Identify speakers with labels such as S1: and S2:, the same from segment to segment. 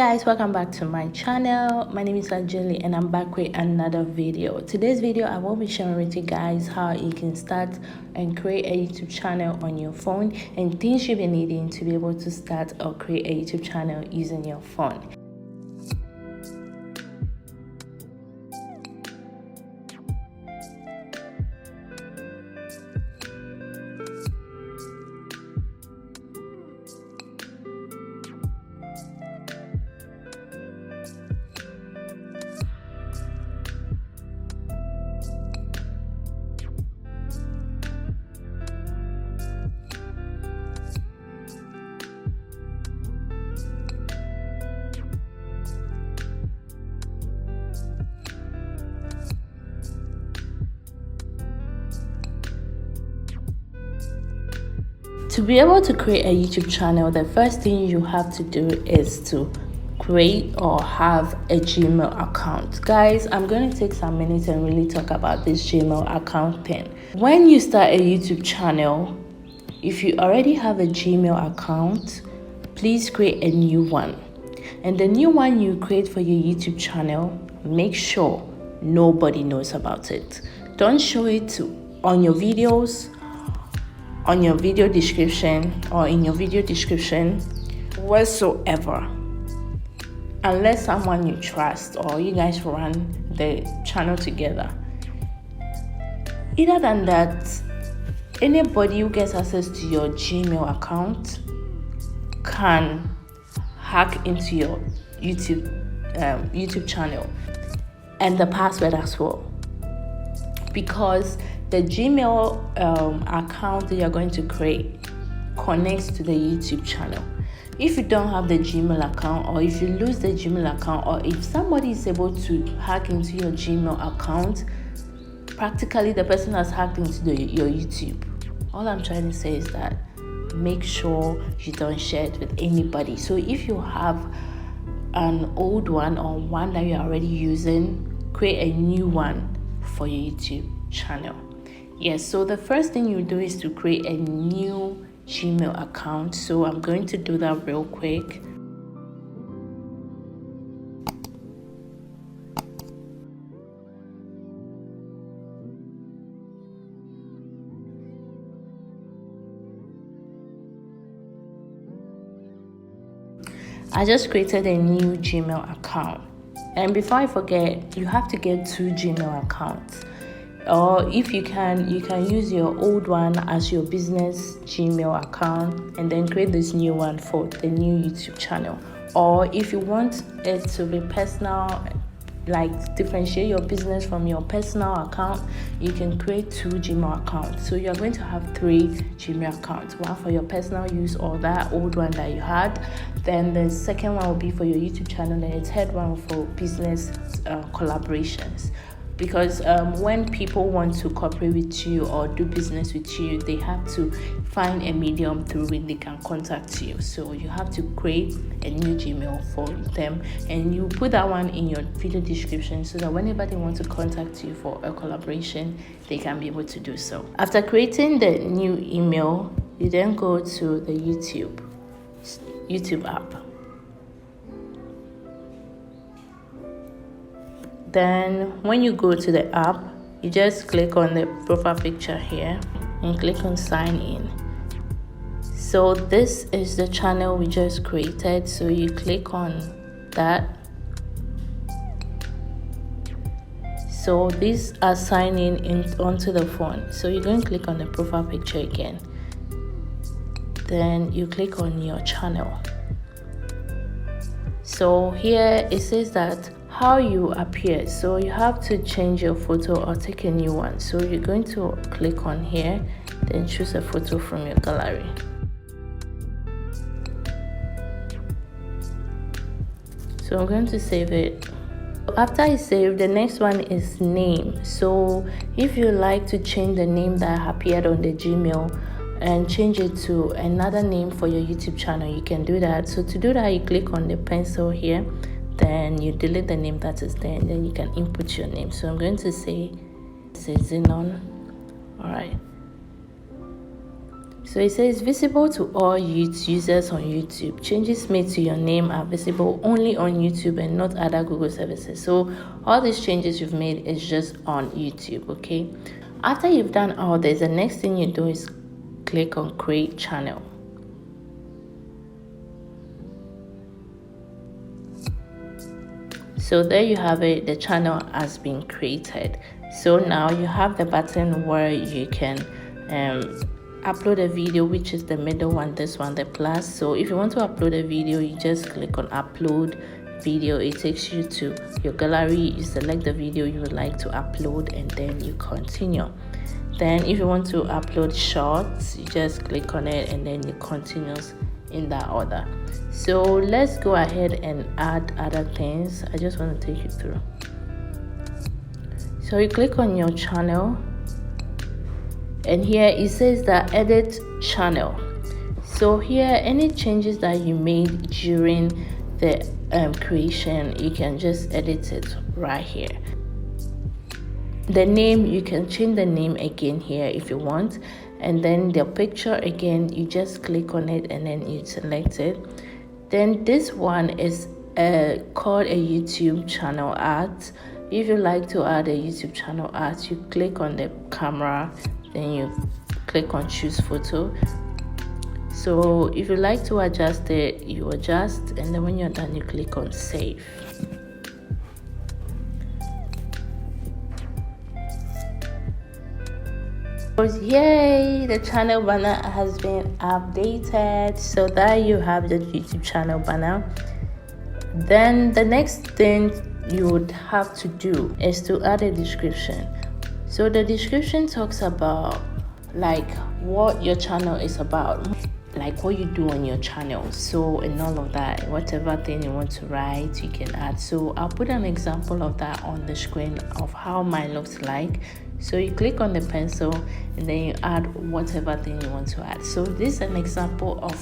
S1: guys, welcome back to my channel. My name is Ajeli and I'm back with another video. Today's video I will be sharing with you guys how you can start and create a YouTube channel on your phone and things you'll be needing to be able to start or create a YouTube channel using your phone. To be able to create a YouTube channel, the first thing you have to do is to create or have a Gmail account. Guys, I'm going to take some minutes and really talk about this Gmail account thing. When you start a YouTube channel, if you already have a Gmail account, please create a new one. And the new one you create for your YouTube channel, make sure nobody knows about it. Don't show it on your videos, on your video description, or in your video description whatsoever, unless someone you trust or you guys run the channel together. Other than that, anybody who gets access to your Gmail account can hack into your YouTube channel and the password as well, because the Gmail account that you're going to create connects to the YouTube channel. If you don't have the Gmail account, or if you lose the Gmail account, or if somebody is able to hack into your Gmail account, practically the person has hacked into your YouTube. All I'm trying to say is that make sure you don't share it with anybody. So if you have an old one or one that you're already using, create a new one for your YouTube channel. Yes, so the first thing you do is to create a new Gmail account. So I'm going to do that real quick. I just created a new Gmail account. And before I forget, you have to get 2 Gmail accounts. Or if you can use your old one as your business Gmail account and then create this new one for the new YouTube channel. Or if you want it to be personal, like differentiate your business from your personal account, you can create 2 Gmail accounts. So you're going to have 3 Gmail accounts, one for your personal use or that old one that you had. Then the second one will be for your YouTube channel, and the third one for business collaborations. Because when people want to cooperate with you or do business with you, they have to find a medium through which they can contact you. So you have to create a new Gmail for them, and you put that one in your video description so that whenever they want to contact you for a collaboration, they can be able to do so. After creating the new email, you then go to the YouTube app. Then when you go to the app, you just click on the profile picture here and click on sign in. So this is the channel we just created, so you click on that. So these are signing in onto the phone, so you're going to click on the profile picture again, then you click on your channel. So here it says that how you appear, so you have to change your photo or take a new one. So you're going to click on here, then choose a photo from your gallery. So I'm going to save it. After I save, the next one is name. So if you like to change the name that appeared on the Gmail and change it to another name for your YouTube channel, you can do that. So to do that, you click on the pencil here, then you delete the name that is there, and then you can input your name. So I'm going to say Zenon. All right. So it says visible to all users on YouTube. Changes made to your name are visible only on YouTube and not other Google services. So all these changes you've made is just on YouTube, okay? After you've done all this, the next thing you do is click on create channel. So there you have it, the channel has been created. So now you have the button where you can upload a video, which is the middle one, this one, the plus. So if you want to upload a video, you just click on upload video. It takes you to your gallery. You select the video you would like to upload and then you continue. Then if you want to upload shorts, you just click on it and then you continue in that order. So let's go ahead and add other things. I just want to take you through. So you click on your channel and here it says that edit channel. So here, any changes that you made during the creation, you can just edit it right here. The name, you can change the name again here if you want, and then the picture again, you just click on it and then you select it. Then this one is called a YouTube channel art. If you like to add a YouTube channel art, you click on the camera, then you click on choose photo. So if you like to adjust it, you adjust, and then when you're done, you click on save. Yay, the channel banner has been updated. So there you have the YouTube channel banner. Then the next thing you would have to do is to add a description. So the description talks about like what your channel is about, like what you do on your channel, so and all of that. Whatever thing you want to write, you can add. So I'll put an example of that on the screen of how mine looks like. So you click on the pencil and then you add whatever thing you want to add. So this is an example of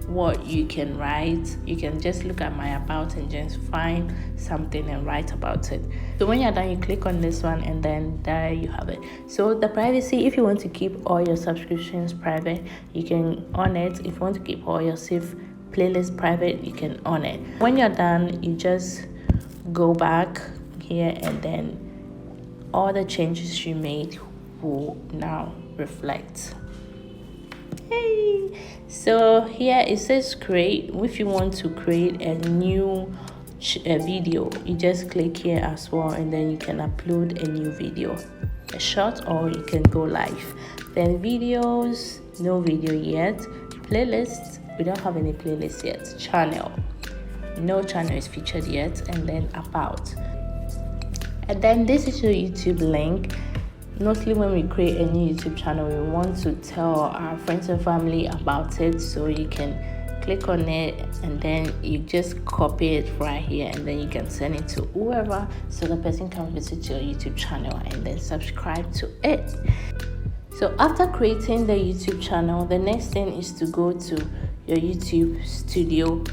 S1: what you can write. You can just look at my about and just find something and write about it. So when you're done, you click on this one and then there you have it. So the privacy, if you want to keep all your subscriptions private, you can on it. If you want to keep all your save playlists private, you can on it. When you're done, you just go back here and then all the changes you made will now reflect. Hey, so here it says create. If you want to create a new video, you just click here as well and then you can upload a new video, a short, or you can go live. Then videos, no video yet. Playlists, we don't have any playlists yet. Channel, no channel is featured yet. And then about, and then this is your YouTube link. Mostly when we create a new YouTube channel, we want to tell our friends and family about it, so you can click on it and then you just copy it right here and then you can send it to whoever, so the person can visit your YouTube channel and then subscribe to it. So after creating the YouTube channel, the next thing is to go to your YouTube Studio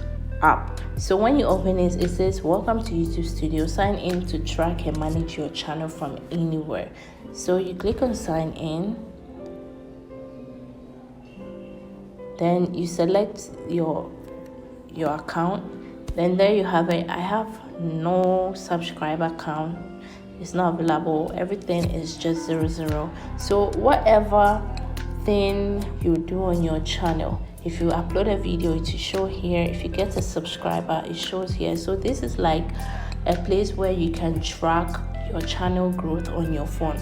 S1: app. So when you open it, it says welcome to YouTube Studio, sign in to track and manage your channel from anywhere. So you click on sign in, then you select your account, then there you have it. I have no subscriber count, it's not available, everything is just 00. So whatever thing you do on your channel, if you upload a video, it will show here. If you get a subscriber, it shows here. So this is like a place where you can track your channel growth on your phone.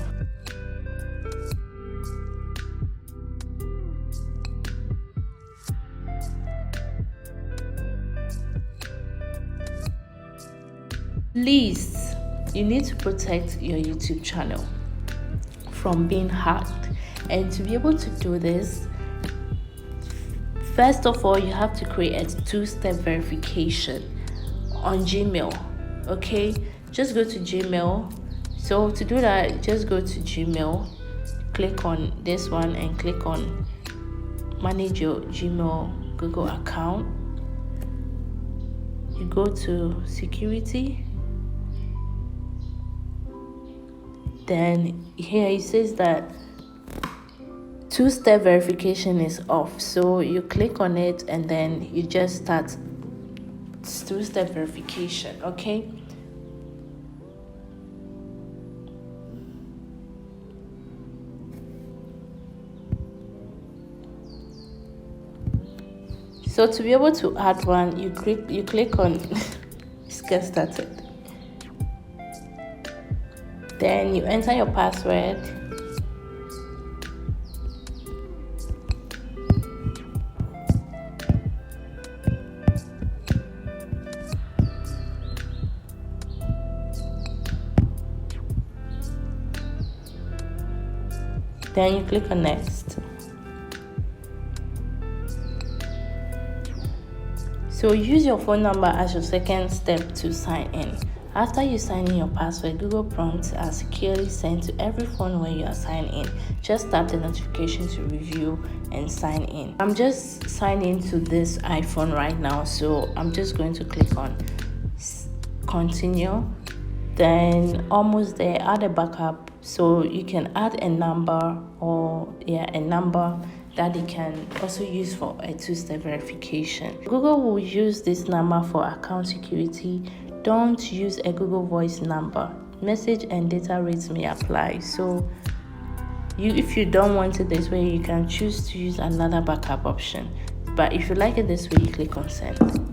S1: Please, you need to protect your YouTube channel from being hacked. And to be able to do this, first of all, you have to create a two-step verification on Gmail. Okay, just go to Gmail. So to do that, just go to Gmail, click on this one and click on manage your Gmail Google account. You go to security. Then here it says that two-step verification is off, so you click on it and then you just start two-step verification. Okay, so to be able to add one, you click on let's get started. Then you enter your password. Then you click on next. So use your phone number as your second step to sign in. After you sign in your password, Google prompts are securely sent to every phone when you are signed in. Just tap the notification to review and sign in. I'm just signing to this iPhone right now, so I'm just going to click on continue. Then almost there, add a backup, so you can add a number or a number that they can also use for a two-step verification. Google will use this number for account security. Don't use a Google Voice number. Message and data rates may apply. So if you don't want it this way, you can choose to use another backup option. But if you like it this way, you click on send.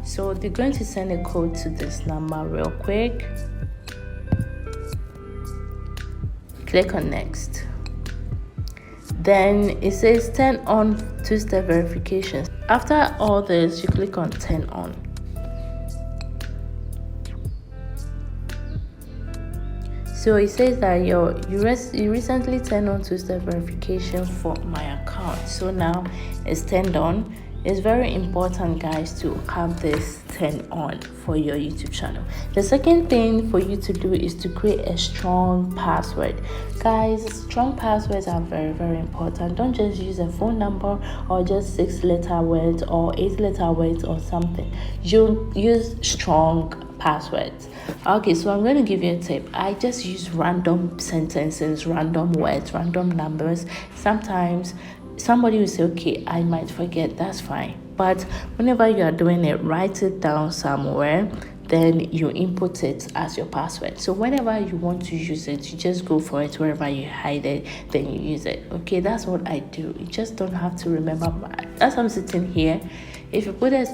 S1: So they're going to send a code to this number real quick. Click on next. Then it says turn on two-step verification. After all this, you click on turn on. So it says that you recently turned on two-step verification for my account. So now it's turned on. It's very important, guys, to have this turned on for your YouTube channel. The second thing for you to do is to create a strong password. Guys, strong passwords are very, very important. Don't just use a phone number or just 6-letter words or 8-letter words or something. You use strong passwords. Okay, so I'm going to give you a tip. I just use random sentences, random words, random numbers. Sometimes somebody will say, okay, I might forget, that's fine. But whenever you are doing it, write it down somewhere, then you input it as your password. So whenever you want to use it, you just go for it. Wherever you hide it, then you use it. Okay, that's what I do. You just don't have to remember. As I'm sitting here, if you put a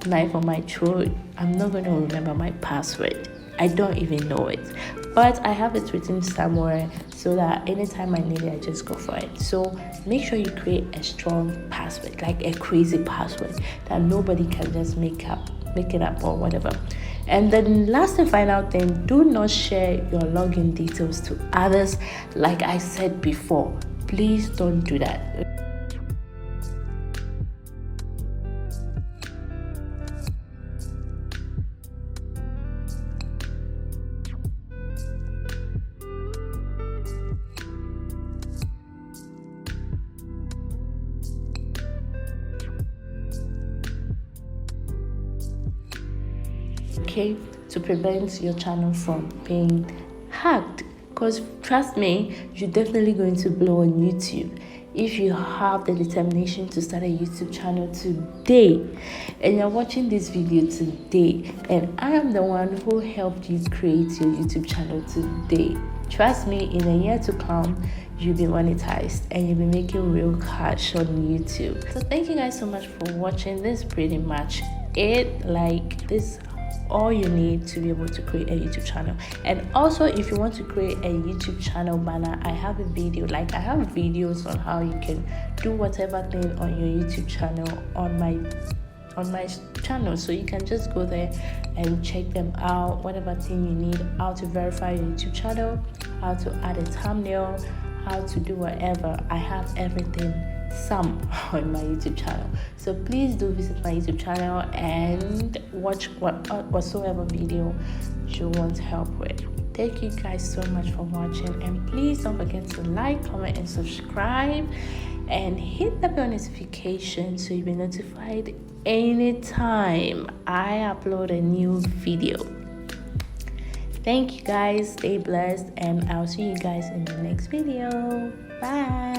S1: knife on my throat, I'm not going to remember my password. I don't even know it, but I have it written somewhere so that anytime I need it, I just go for it. So make sure you create a strong password, like a crazy password that nobody can just make it up or whatever. And then last and final thing, do not share your login details to others. Like I said before, please don't do that. Okay, to prevent your channel from being hacked, because trust me, you're definitely going to blow on YouTube if you have the determination to start a YouTube channel today and you're watching this video today, and I am the one who helped you create your YouTube channel today. Trust me, in a year to come, you'll be monetized and you'll be making real cash on YouTube. So thank you guys so much for watching. This is pretty much it. Like, this all you need to be able to create a YouTube channel. And also, if you want to create a YouTube channel banner, I have a video, like I have videos on how you can do whatever thing on your YouTube channel on my channel. So you can just go there and check them out, whatever thing you need, how to verify your YouTube channel, how to add a thumbnail, how to do whatever. I have everything some on my YouTube channel. So please do visit my YouTube channel and watch whatsoever video you want help with. Thank you guys so much for watching, and please don't forget to like, comment, and subscribe, and hit the bell notification so you'll be notified anytime I upload a new video. Thank you guys, stay blessed, and I'll see you guys in the next video. Bye.